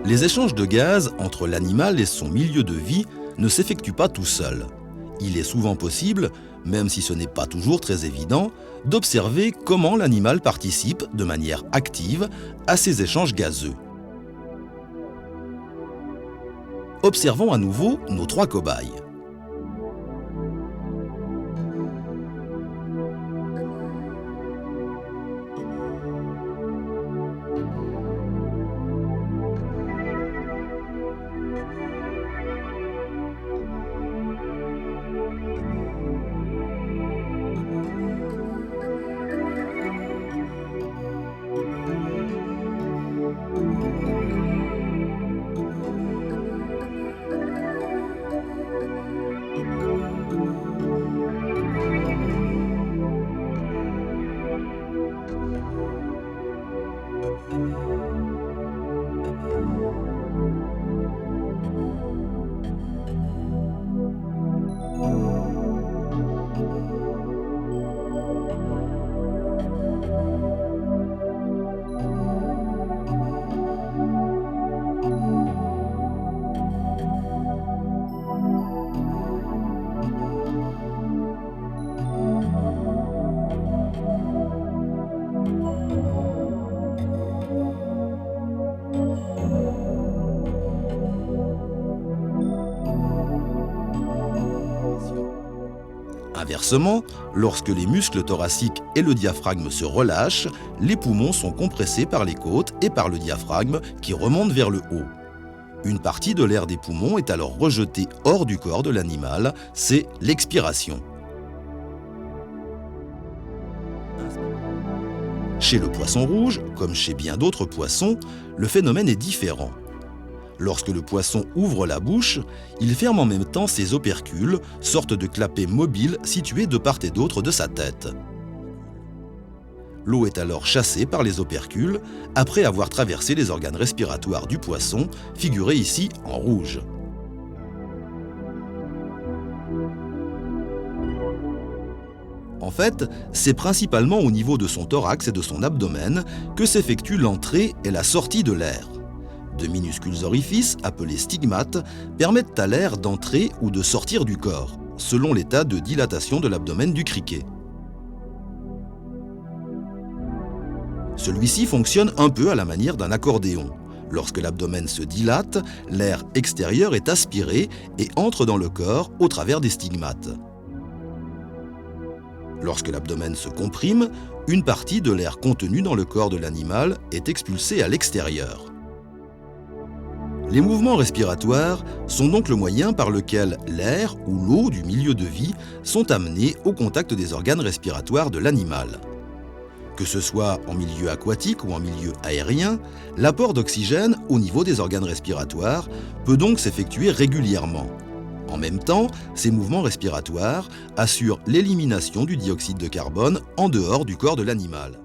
Les échanges de gaz entre l'animal et son milieu de vie ne s'effectuent pas tout seuls. Il est souvent possible, même si ce n'est pas toujours très évident, d'observer comment l'animal participe de manière active à ces échanges gazeux. Observons à nouveau nos 3 cobayes. Inversement, lorsque les muscles thoraciques et le diaphragme se relâchent, les poumons sont compressés par les côtes et par le diaphragme qui remonte vers le haut. Une partie de l'air des poumons est alors rejetée hors du corps de l'animal, c'est l'expiration. Chez le poisson rouge, comme chez bien d'autres poissons, le phénomène est différent. Lorsque le poisson ouvre la bouche, il ferme en même temps ses opercules, sorte de clapets mobiles situés de part et d'autre de sa tête. L'eau est alors chassée par les opercules après avoir traversé les organes respiratoires du poisson, figurés ici en rouge. En fait, c'est principalement au niveau de son thorax et de son abdomen que s'effectue l'entrée et la sortie de l'air. De minuscules orifices, appelés stigmates, permettent à l'air d'entrer ou de sortir du corps, selon l'état de dilatation de l'abdomen du criquet. Celui-ci fonctionne un peu à la manière d'un accordéon. Lorsque l'abdomen se dilate, l'air extérieur est aspiré et entre dans le corps au travers des stigmates. Lorsque l'abdomen se comprime, une partie de l'air contenu dans le corps de l'animal est expulsée à l'extérieur. Les mouvements respiratoires sont donc le moyen par lequel l'air ou l'eau du milieu de vie sont amenés au contact des organes respiratoires de l'animal. Que ce soit en milieu aquatique ou en milieu aérien, l'apport d'oxygène au niveau des organes respiratoires peut donc s'effectuer régulièrement. En même temps, ces mouvements respiratoires assurent l'élimination du dioxyde de carbone en dehors du corps de l'animal.